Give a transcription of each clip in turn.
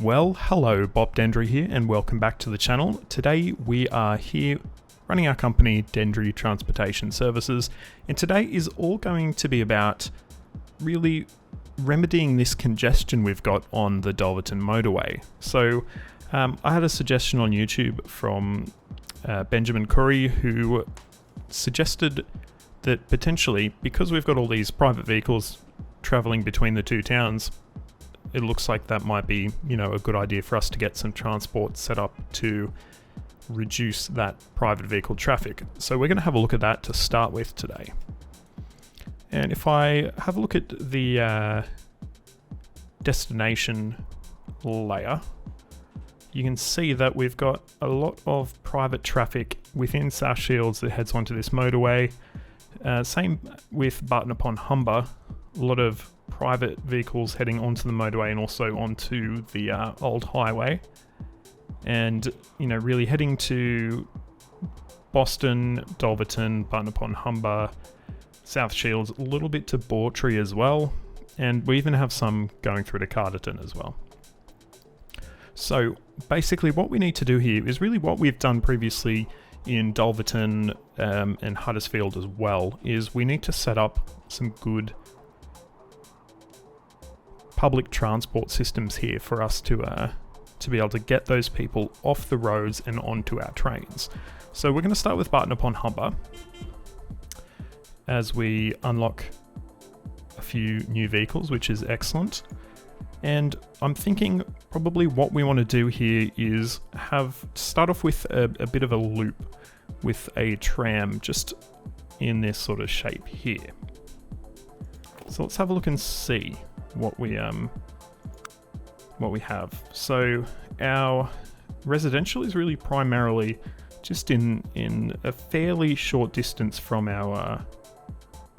Well, hello, Bob Dendry here, and welcome back to the channel. Today we are here running our company, Dendry Transportation Services, and today is all going to be about really remedying this congestion we've got on the Dulverton Motorway. So I had a suggestion on YouTube from Benjamin Curry, who suggested that potentially, because we've got all these private vehicles travelling between the two towns, it looks like that might be, a good idea for us to get some transport set up to reduce that private vehicle traffic. So we're going to have a look at that to start with today. And if I have a look at the destination layer, you can see that we've got a lot of private traffic within South Shields that heads onto this motorway. Same with Barton upon Humber, a lot of private vehicles heading onto the motorway and also onto the old highway. And, really heading to Boston, Dulverton, Barton upon Humber, South Shields, a little bit to Bawtry as well. And we even have some going through to Carterton as well. So basically what we need to do here is really what we've done previously in Dulverton and Huddersfield as well, is we need to set up some good public transport systems here for us to be able to get those people off the roads and onto our trains. So we're going to start with Barton upon Humber as we unlock a few new vehicles, which is excellent. And I'm thinking probably what we want to do here is start off with a bit of a loop with a tram just in this sort of shape here. So let's have a look and see what we have. So our residential is really primarily just in a fairly short distance from our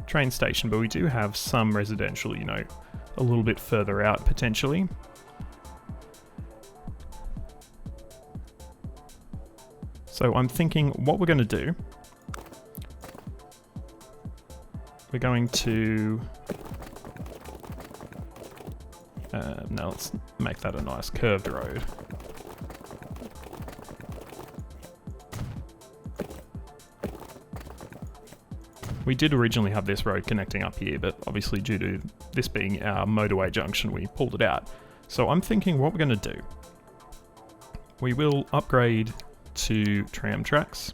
train station, but we do have some residential, a little bit further out potentially. So I'm thinking what we're going to do, we're going to now let's make that a nice curved road. We did originally have this road connecting up here, but obviously due to this being our motorway junction, we pulled it out. So I'm thinking what we're going to do, we will upgrade to tram tracks,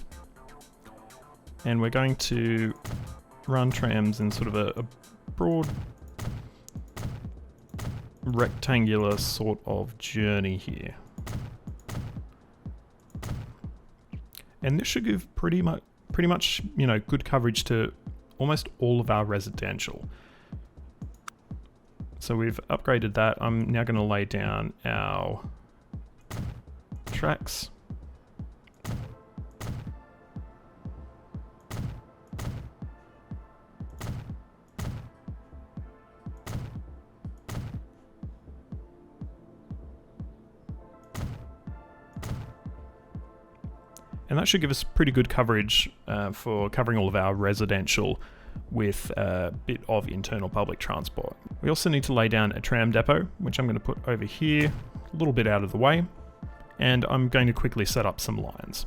and we're going to run trams in sort of a broad rectangular sort of journey here. And this should give pretty much, good coverage to almost all of our residential. So we've upgraded that. I'm now going to lay down our tracks. And that should give us pretty good coverage for covering all of our residential with a bit of internal public transport. We also need to lay down a tram depot, which I'm going to put over here, a little bit out of the way, and I'm going to quickly set up some lines.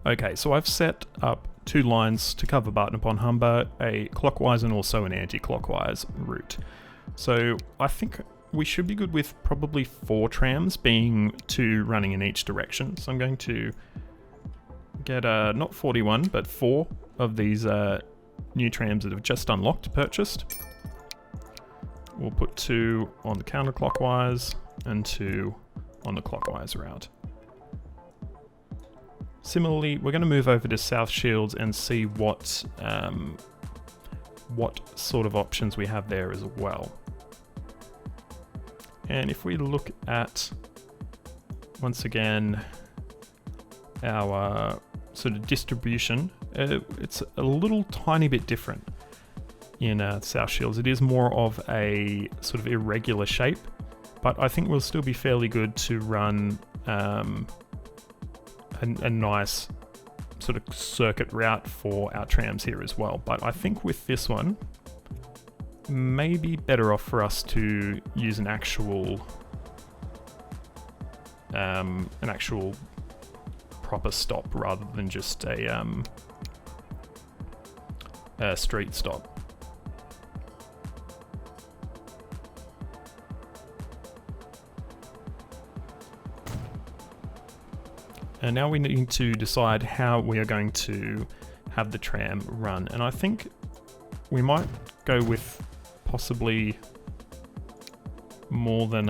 Okay, so I've set up two lines to cover Barton upon Humber, a clockwise and also an anti-clockwise route. So I think we should be good with probably 4 trams, being 2 running in each direction. So I'm going to get not 41, but 4 of these new trams that have just unlocked, purchased. We'll put 2 on the counterclockwise and 2 on the clockwise route. Similarly, we're going to move over to South Shields and see what sort of options we have there as well. And if we look at, once again, our sort of distribution, it's a little tiny bit different in South Shields. It is more of a sort of irregular shape, but I think we'll still be fairly good to run a nice sort of circuit route for our trams here as well. But I think with this one, maybe better off for us to use an actual proper stop rather than just a street stop. And now we need to decide how we are going to have the tram run. And I think we might go with possibly more than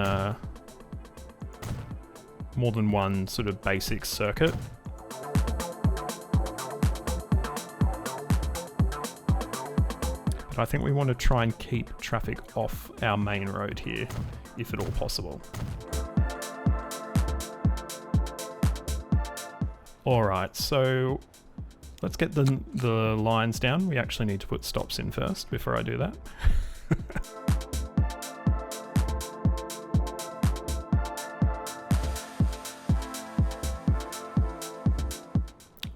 one sort of basic circuit. But I think we want to try and keep traffic off our main road here, if at all possible. Alright, so let's get the lines down. We actually need to put stops in first before I do that.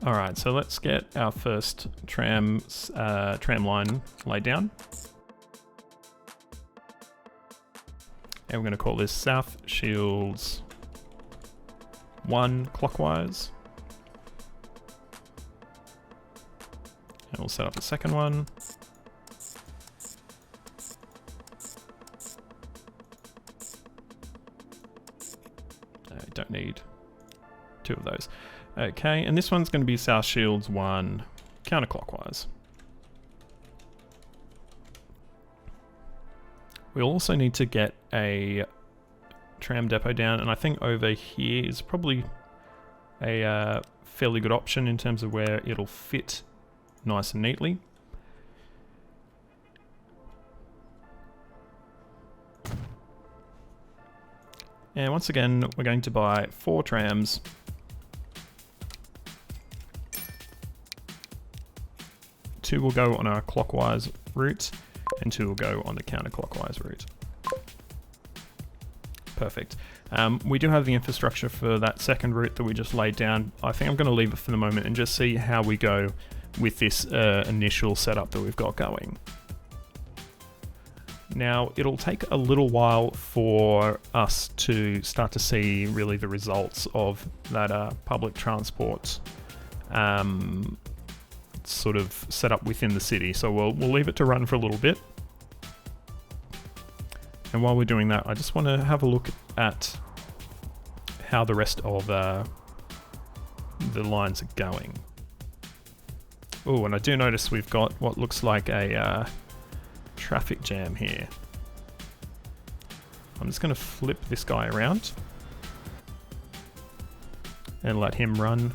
Alright, so let's get our first tram line laid down. And we're going to call this South Shields 1 clockwise. And we'll set up a second one. Don't need two of those. Okay, and this one's going to be South Shields 1 counterclockwise. We'll also need to get a tram depot down, and I think over here is probably a fairly good option in terms of where it'll fit nice and neatly. And once again, we're going to buy 4 trams. Two will go on our clockwise route, and 2 will go on the counterclockwise route. Perfect. We do have the infrastructure for that second route that we just laid down. I think I'm going to leave it for the moment and just see how we go with this initial setup that we've got going. Now, it'll take a little while for us to start to see really the results of that public transport sort of setup within the city. So we'll leave it to run for a little bit. And while we're doing that, I just want to have a look at how the rest of the lines are going. Oh, and I do notice we've got what looks like a traffic jam here. I'm just going to flip this guy around and let him run.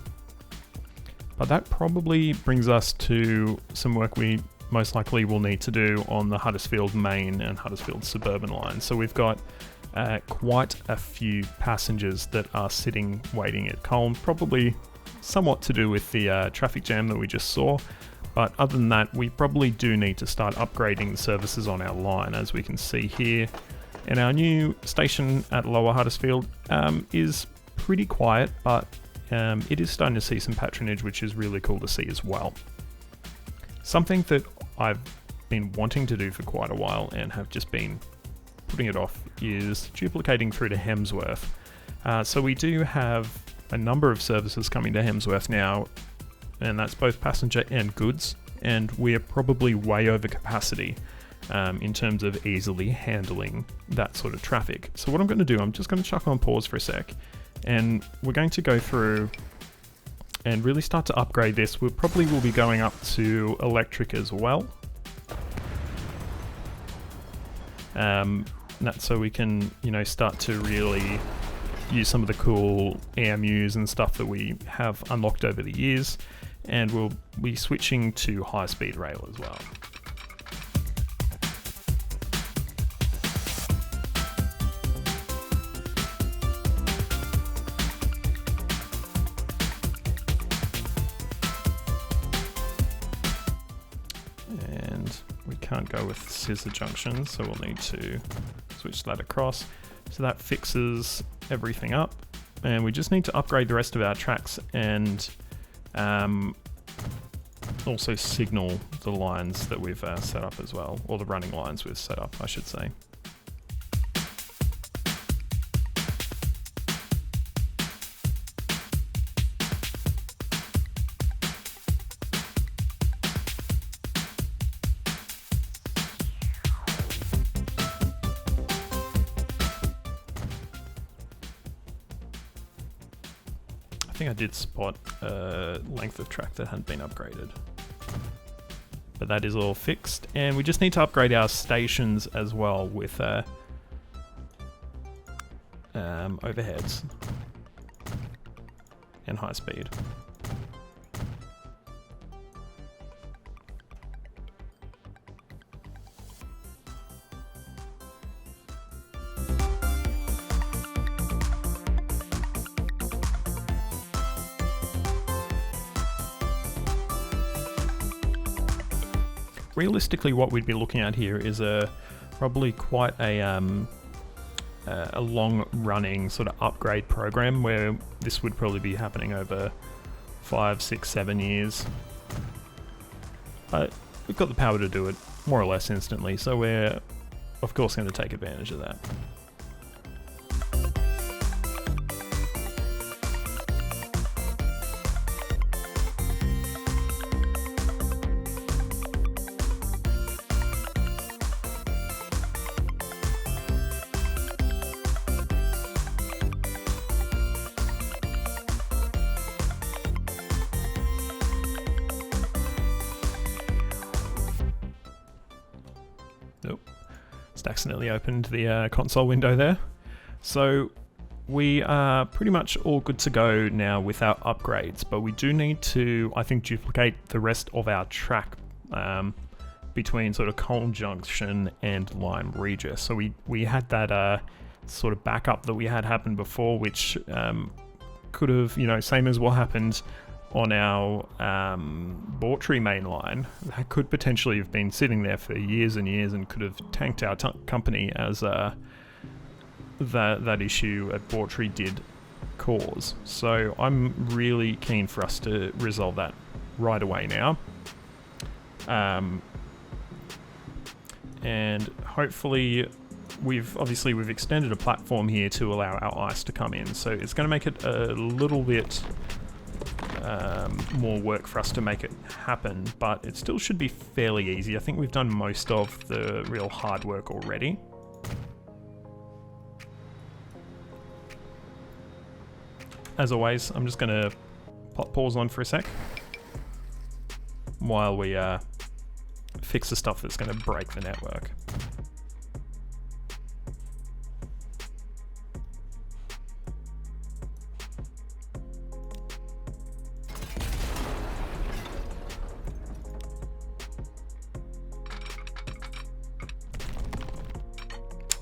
But that probably brings us to some work we most likely will need to do on the Huddersfield main and Huddersfield suburban lines. So we've got quite a few passengers that are sitting waiting at Colne, probably somewhat to do with the traffic jam that we just saw. But other than that, we probably do need to start upgrading the services on our line. As we can see here, and our new station at Lower Huddersfield is pretty quiet, but it is starting to see some patronage, which is really cool to see as well. Something that I've been wanting to do for quite a while and have just been putting it off is duplicating through to Hemsworth. So we do have a number of services coming to Hemsworth now, and that's both passenger and goods, and we're probably way over capacity in terms of easily handling that sort of traffic. So what I'm going to do, I'm just going to chuck on pause for a sec, and we're going to go through and really start to upgrade this. We probably will be going up to electric as well. That's so we can, start to really use some of the cool EMUs and stuff that we have unlocked over the years, and we'll be switching to high-speed rail as well. And we can't go with scissor junctions, so we'll need to switch that across. So that fixes everything up, and we just need to upgrade the rest of our tracks and Also signal the lines that we've set up as well, or the running lines we've set up, I should say. I think I did spot a length of track that hadn't been upgraded. But that is all fixed, and we just need to upgrade our stations as well with overheads and high speed. Realistically, what we'd be looking at here is probably quite a long-running sort of upgrade program where this would probably be happening over 5, 6, 7 years. But we've got the power to do it more or less instantly, so we're of course going to take advantage of that. Nope, just accidentally opened the console window there. So we are pretty much all good to go now with our upgrades, but we do need to, I think, duplicate the rest of our track between sort of Congestion and Lime Regis. So we had that sort of backup that we had happen before, which could have, you know, same as what happened on our Motorway main line, that could potentially have been sitting there for years and years and could have tanked our company, as that issue at Motorway did cause. So I'm really keen for us to resolve that right away now. And hopefully we've extended a platform here to allow our ice to come in, so it's going to make it a little bit more work for us to make it happen, but it still should be fairly easy. I think we've done most of the real hard work already. As always, I'm just going to pause on for a sec while we fix the stuff that's going to break the network.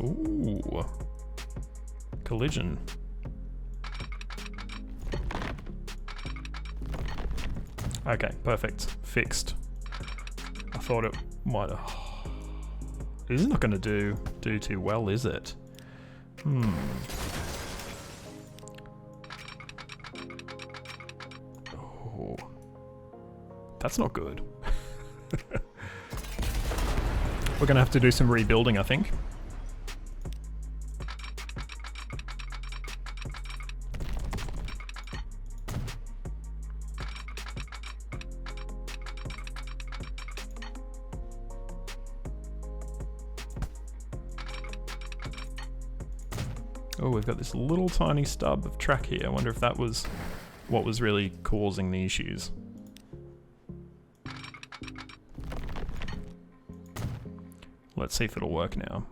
Ooh, collision. Okay, perfect. Fixed. I thought it might. This is not going to do too well, is it? Oh, that's not good. We're going to have to do some rebuilding, I think. Oh, we've got this little tiny stub of track here. I wonder if that was what was really causing the issues. Let's see if it'll work now.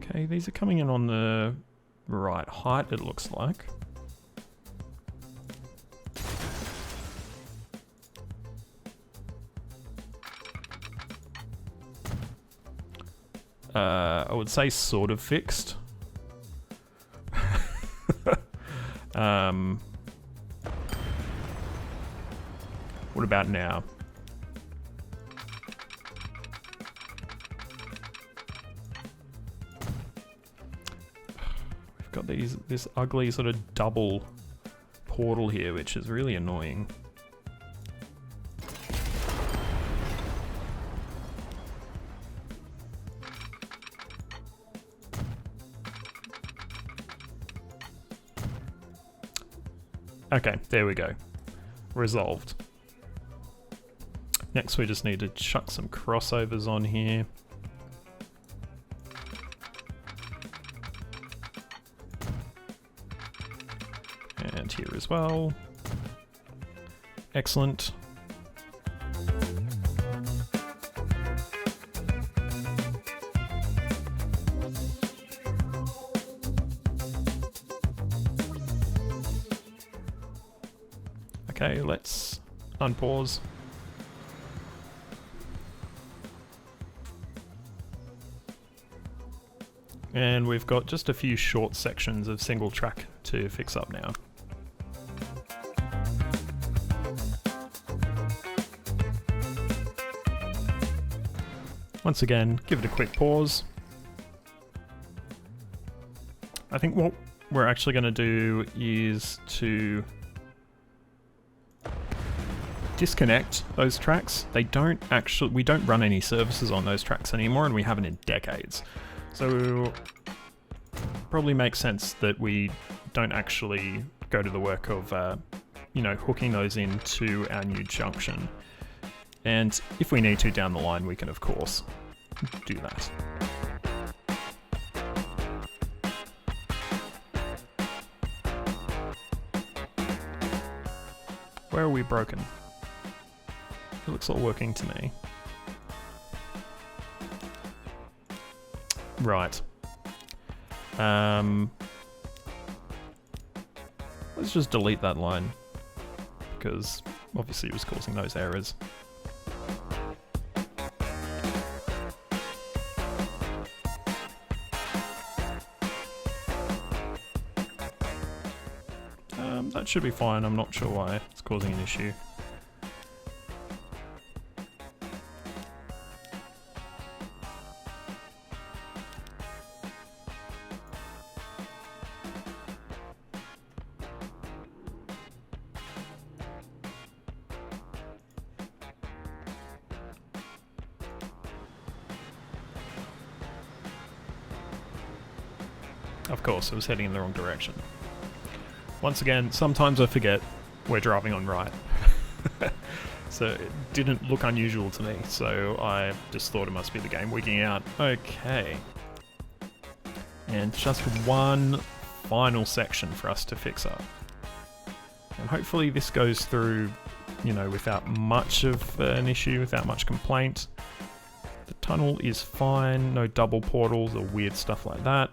Okay, these are coming in on the right height, it looks like. I would say sort of fixed. What about now? this ugly sort of double portal here, which is really annoying. Okay, there we go. Resolved. Next we just need to chuck some crossovers on here. And here as well. Excellent. Okay, let's unpause. And we've got just a few short sections of single track to fix up now. Once again, give it a quick pause. I think what we're actually going to do is to disconnect those tracks. We don't run any services on those tracks anymore, and we haven't in decades. So probably makes sense that we don't actually go to the work of, hooking those into our new junction. And if we need to down the line, we can of course do that. Where are we broken? It looks all working to me. Right. Let's just delete that line, because obviously it was causing those errors. That should be fine. I'm not sure why it's causing an issue. Of course, I was heading in the wrong direction. Once again, sometimes I forget we're driving on right. So it didn't look unusual to me, so I just thought it must be the game wigging out. Okay. And just one final section for us to fix up. And hopefully this goes through, without much of an issue, without much complaint. The tunnel is fine, no double portals or weird stuff like that.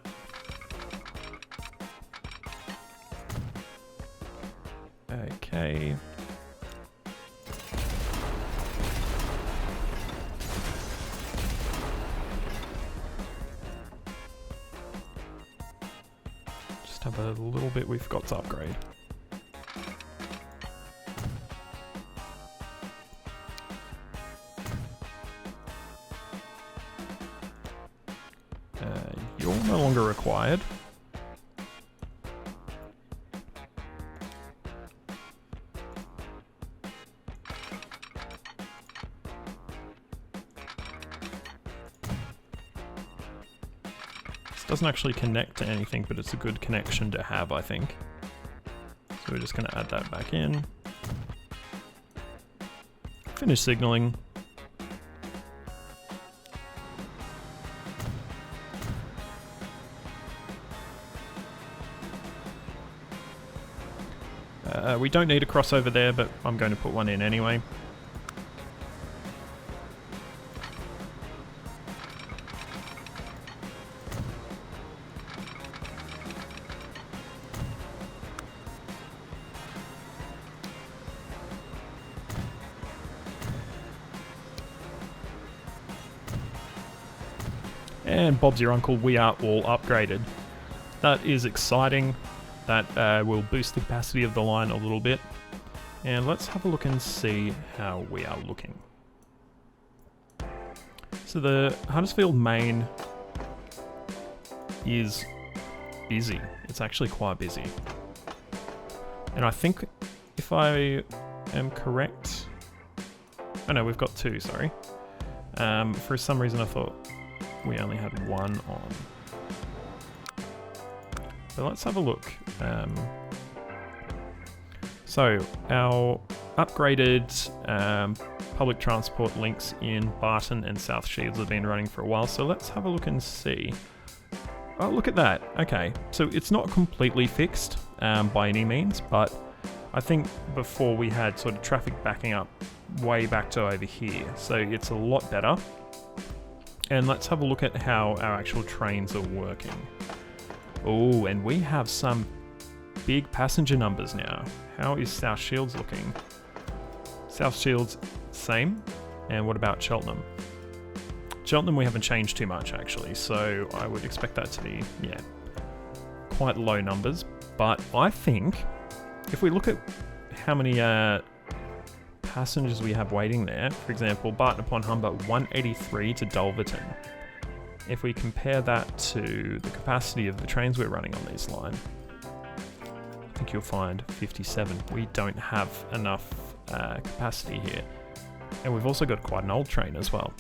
Okay. Just have a little bit we've got to upgrade. You're no longer required. Doesn't actually connect to anything, but it's a good connection to have, I think. So we're just going to add that back in. Finish signaling. We don't need a crossover there, but I'm going to put one in anyway. And Bob's your uncle, we are all upgraded. That is exciting. That will boost the capacity of the line a little bit. And let's have a look and see how we are looking. So the Huddersfield main is busy. It's actually quite busy. And I think, if I am correct... Oh no, we've got 2, sorry. For some reason I thought we only had 1 on. So let's have a look. So our upgraded public transport links in Barton and South Shields have been running for a while, so let's have a look and see. Oh, look at that. Okay, so it's not completely fixed by any means, but I think before we had sort of traffic backing up way back to over here, so it's a lot better. And let's have a look at how our actual trains are working. Oh, and we have some big passenger numbers now. How is South Shields looking? South Shields, same. And what about Cheltenham? Cheltenham we haven't changed too much actually, so I would expect that to be, yeah, quite low numbers. But I think if we look at how many passengers we have waiting there, for example, Barton upon Humber 183 to Dulverton. If we compare that to the capacity of the trains we're running on this line, I think you'll find 57. We don't have enough capacity here. And we've also got quite an old train as well.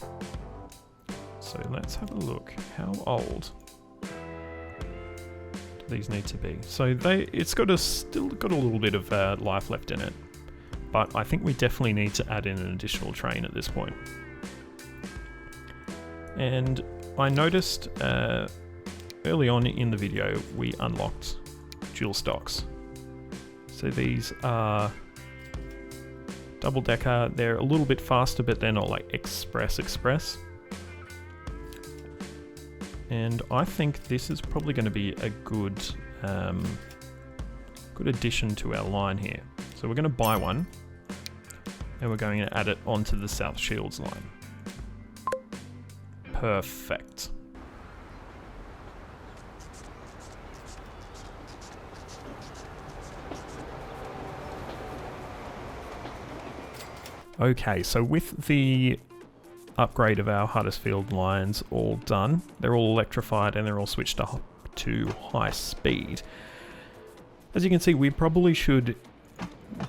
So let's have a look. How old do these need to be? So it's got still got a little bit of life left in it. But I think we definitely need to add in an additional train at this point. And I noticed early on in the video we unlocked dual stocks. So these are double decker. They're a little bit faster, but they're not like express. And I think this is probably going to be a good addition to our line here. So we're going to buy one, and we're going to add it onto the South Shields line. Perfect. Okay, so with the upgrade of our Huddersfield lines all done, they're all electrified and they're all switched up to high speed. As you can see, we probably should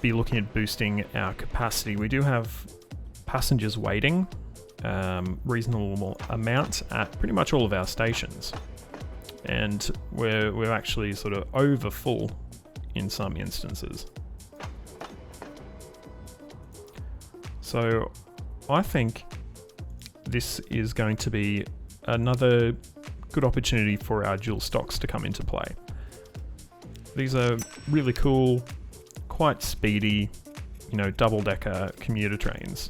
be looking at boosting our capacity. We do have passengers waiting, reasonable amount at pretty much all of our stations, and we're actually sort of over full in some instances. So I think this is going to be another good opportunity for our dual stocks to come into play. These are really cool, quite speedy, double-decker commuter trains.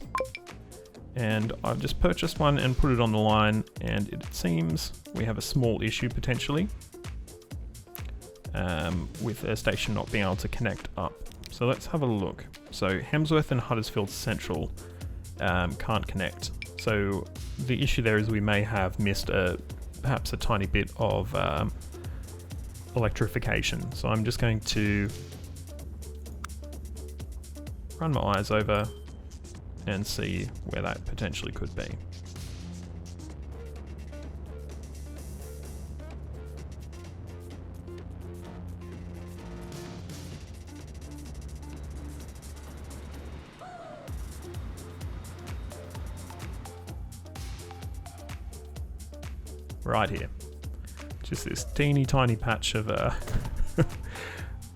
And I've just purchased one and put it on the line, and it seems we have a small issue potentially with a station not being able to connect up. So let's have a look. So Hemsworth and Huddersfield Central can't connect. So the issue there is we may have missed perhaps a tiny bit of electrification. So I'm just going to run my eyes over and see where that potentially could be. Right here. Just this teeny tiny patch of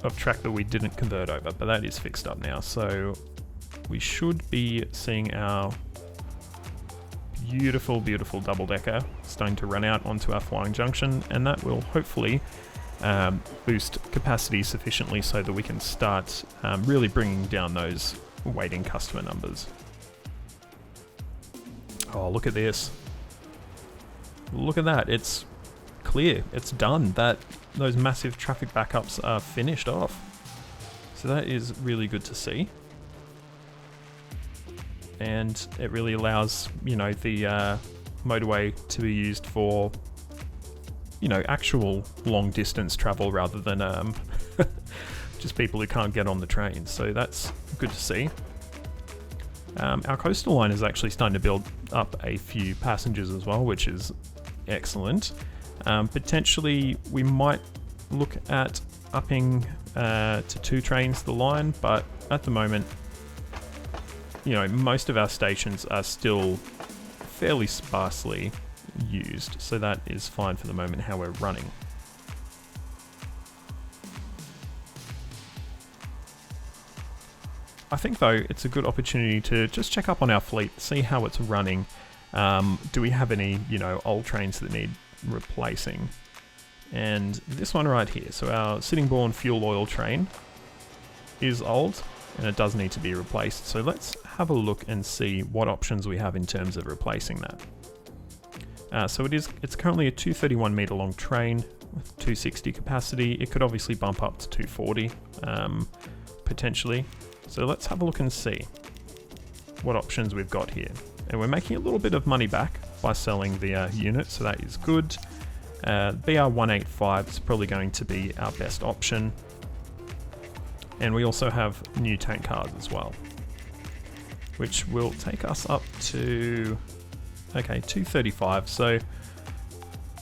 of track that we didn't convert over, but that is fixed up now. So we should be seeing our beautiful, beautiful double-decker starting to run out onto our flying junction, and that will hopefully boost capacity sufficiently so that we can start really bringing down those waiting customer numbers. Oh, look at this. Look at that, it's clear, it's done. Those massive traffic backups are finished off. So that is really good to see. And it really allows, the motorway to be used for, actual long distance travel rather than just people who can't get on the train. So that's good to see. Our coastal line is actually starting to build up a few passengers as well, which is excellent. Potentially we might look at upping to 2 trains the line, but at the moment, you know, most of our stations are still fairly sparsely used, so that is fine for the moment how we're running. I think though it's a good opportunity to just check up on our fleet, see how it's running. Do we have any, you know, old trains that need replacing? And this one right here, so our Sittingbourne fuel oil train is old and it does need to be replaced. So let's have a look and see what options we have in terms of replacing that. So it's currently a 231 meter long train with 260 capacity. It could obviously bump up to 240 potentially. So let's have a look and see what options we've got here. And we're making a little bit of money back by selling the unit, so that is good. BR185 is probably going to be our best option. And we also have new tank cars as well, which will take us up to, okay, 235. So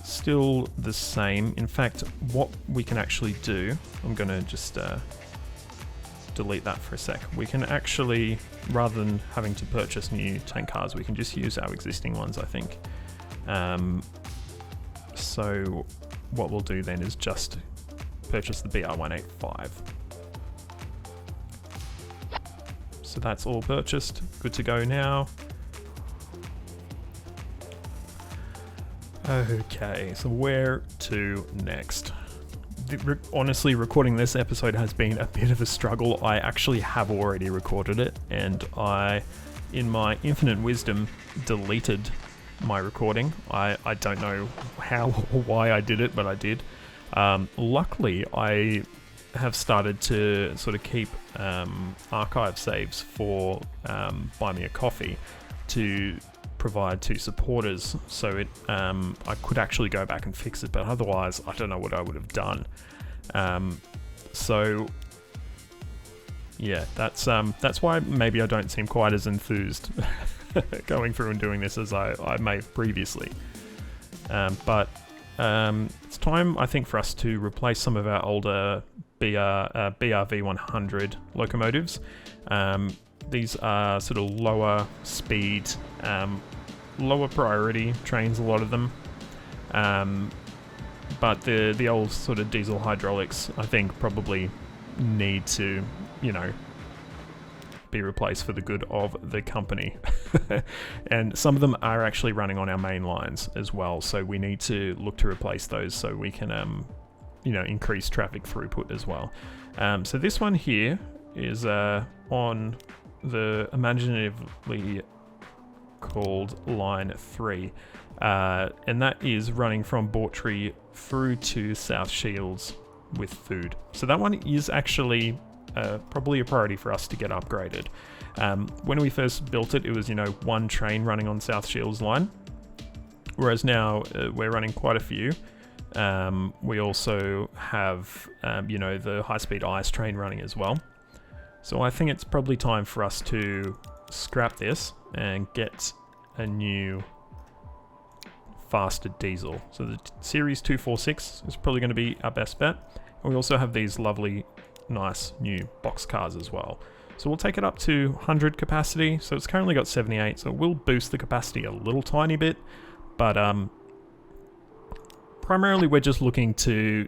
still the same. In fact, what we can actually do, I'm going to just delete that for a sec. We can actually, rather than having to purchase new tank cars, we can just use our existing ones, I think. So what we'll do then is just purchase the BR185. So that's all purchased, good to go now. Okay, so where to next? Honestly, recording this episode has been a bit of a struggle. I actually have already recorded it, and I, in my infinite wisdom, deleted my recording. I don't know how or why I did it, but I did. Luckily, I have started to sort of keep archive saves for Buy Me a Coffee to provide to supporters, so it I could actually go back and fix it, but otherwise I don't know what I would have done. So yeah, that's why maybe I don't seem quite as enthused going through and doing this as I may have previously. But it's time, I think, for us to replace some of our older BRV100 locomotives. These are sort of lower speed, lower priority trains, a lot of them. But the old sort of diesel hydraulics, I think, probably need to, you know, be replaced for the good of the company. And some of them are actually running on our main lines as well, so we need to look to replace those so we can, you know, increase traffic throughput as well. So this one here is on the imaginatively called Line 3, and that is running from Bawtry through to South Shields with food. So that one is actually probably a priority for us to get upgraded. When we first built it, it was, you know, one train running on South Shields line, whereas now we're running quite a few. We also have, you know, the high-speed ice train running as well. So I think it's probably time for us to scrap this and get a new faster diesel. So the Series 246 is probably going to be our best bet. And we also have these lovely, nice new box cars as well. So we'll take it up to 100 capacity. So it's currently got 78, so it will boost the capacity a little tiny bit. But primarily we're just looking to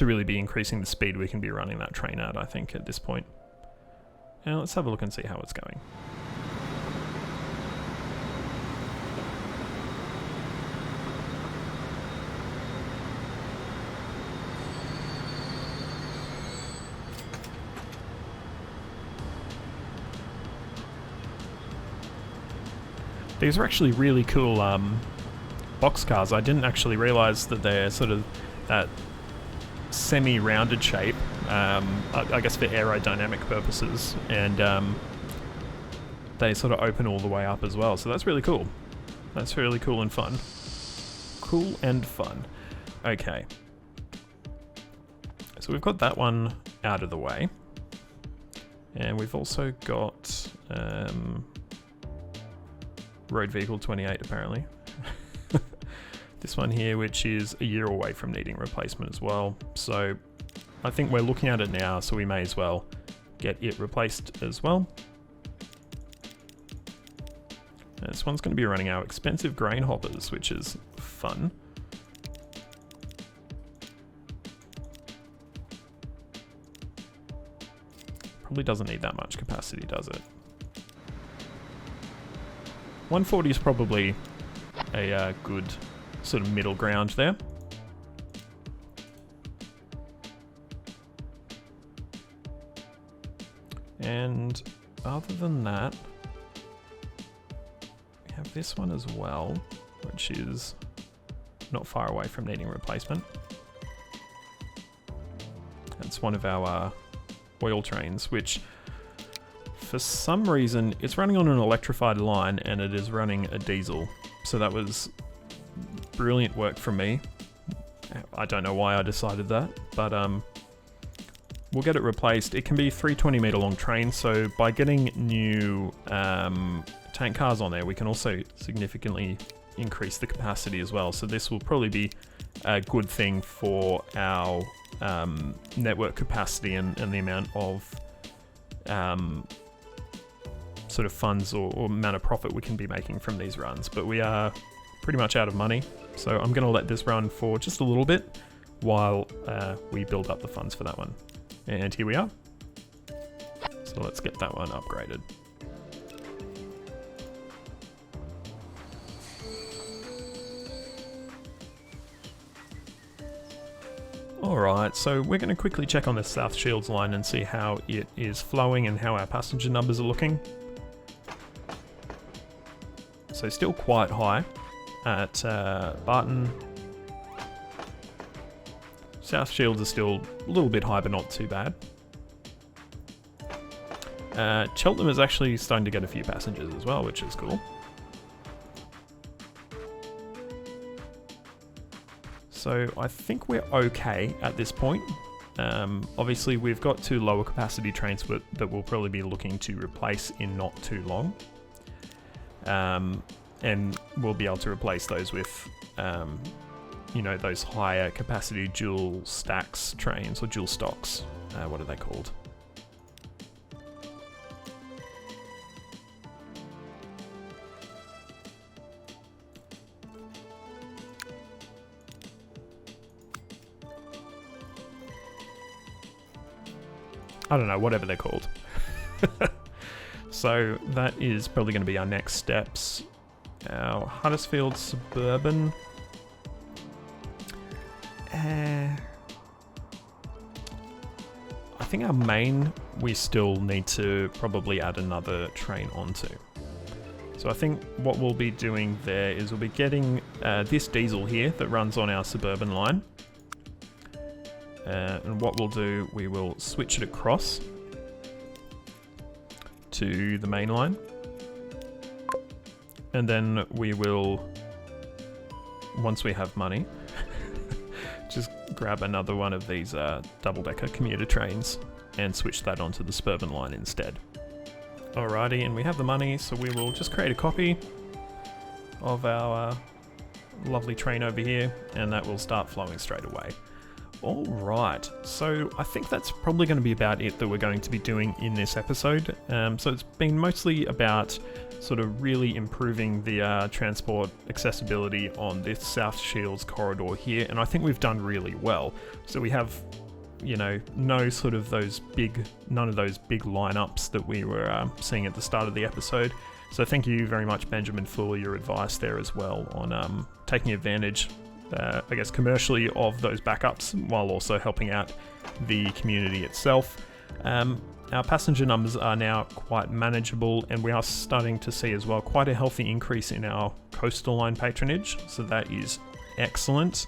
really be increasing the speed we can be running that train at, I think, at this point. And let's have a look and see how it's going. These are actually really cool box cars. I didn't actually realize that they're sort of that semi-rounded shape, I guess for aerodynamic purposes, and they sort of open all the way up as well, so that's really cool. That's really cool and fun. Cool and fun. Okay. So we've got that one out of the way, and we've also got Road Vehicle 28 apparently. This one here, which is a year away from needing replacement as well. So I think we're looking at it now, so we may as well get it replaced as well. This one's going to be running our expensive grain hoppers, which is fun. Probably doesn't need that much capacity, does it? 140 is probably a good sort of middle ground there. And other than that, we have this one as well, which is not far away from needing replacement. It's one of our oil trains, which for some reason it's running on an electrified line and it is running a diesel. So that was brilliant work from me. I don't know why I decided that, but we'll get it replaced. It can be 320 meter long train, so by getting new tank cars on there, we can also significantly increase the capacity as well. So this will probably be a good thing for our network capacity and the amount of sort of funds or amount of profit we can be making from these runs. But we are pretty much out of money, so I'm going to let this run for just a little bit while we build up the funds for that one. And here we are. So let's get that one upgraded. Alright, so we're going to quickly check on the South Shields line and see how it is flowing and how our passenger numbers are looking. So still quite high at Barton. South Shields are still a little bit high, but not too bad. Cheltenham is actually starting to get a few passengers as well, which is cool. So I think we're okay at this point. Obviously we've got two lower capacity trains that we'll probably be looking to replace in not too long. And we'll be able to replace those with, you know, those higher capacity dual stacks trains, or dual stocks. What are they called? I don't know, whatever they're called. So that is probably going to be our next steps. Our Huddersfield Suburban. I think our main, we still need to probably add another train onto. So I think what we'll be doing there is we'll be getting this diesel here that runs on our Suburban line. And what we'll do, we will switch it across to the main line. And then we will, once we have money, just grab another one of these double-decker commuter trains and switch that onto the Suburban line instead. Alrighty, and we have the money, so we will just create a copy of our lovely train over here, and that will start flowing straight away. Alright, so I think that's probably going to be about it that we're going to be doing in this episode. So it's been mostly about sort of really improving the transport accessibility on this South Shields corridor here, and I think we've done really well. So we have, you know, none of those big lineups that we were seeing at the start of the episode. So thank you very much, Benjamin, for your advice there as well on taking advantage, I guess, commercially of those backups while also helping out the community itself. Our passenger numbers are now quite manageable, and we are starting to see as well quite a healthy increase in our coastal line patronage, so that is excellent.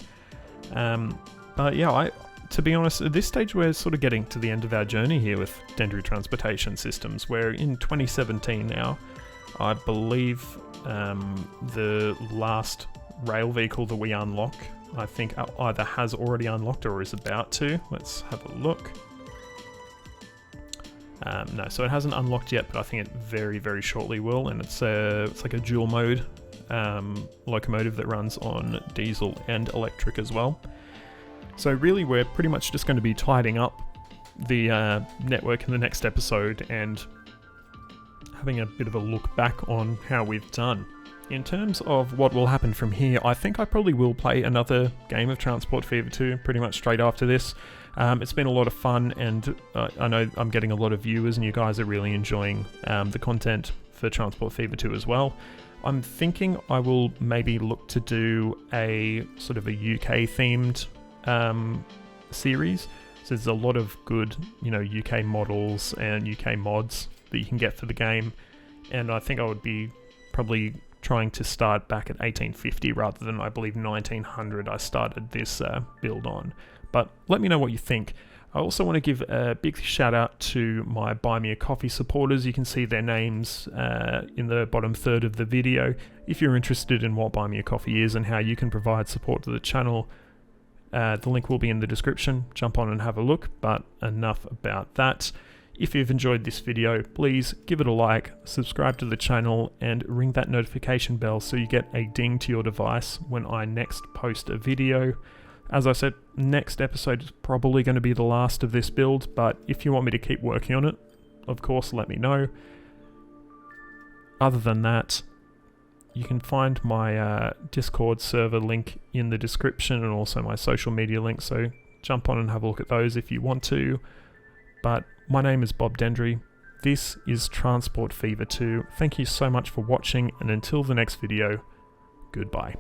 But yeah, to be honest, at this stage we're sort of getting to the end of our journey here with Dendry Transportation Systems. We're in 2017 now. I believe the last rail vehicle that we unlock, I think either has already unlocked or is about to. Let's have a look. No, so it hasn't unlocked yet, but I think it very, very shortly will, and it's like a dual mode locomotive that runs on diesel and electric as well. So really we're pretty much just going to be tidying up the network in the next episode and having a bit of a look back on how we've done. In terms of what will happen from here, I think I probably will play another game of Transport Fever 2 pretty much straight after this. It's been a lot of fun, and I know I'm getting a lot of viewers and you guys are really enjoying the content for Transport Fever 2 as well. I'm thinking I will maybe look to do a sort of a UK themed series. So there's a lot of good, UK models and UK mods that you can get for the game, and I think I would be probably trying to start back at 1850 rather than, I believe, 1900 I started this build on. But let me know what you think. I also want to give a big shout out to my Buy Me a Coffee supporters. You can see their names in the bottom third of the video. If you're interested in what Buy Me a Coffee is and how you can provide support to the channel, the link will be in the description. Jump on and have a look, but enough about that. If you've enjoyed this video, please give it a like, subscribe to the channel, and ring that notification bell so you get a ding to your device when I next post a video. As I said, next episode is probably going to be the last of this build, but if you want me to keep working on it, of course, let me know. Other than that, you can find my Discord server link in the description and also my social media links, so jump on and have a look at those if you want to. But my name is Bob Dendry. This is Transport Fever 2. Thank you so much for watching, and until the next video, goodbye.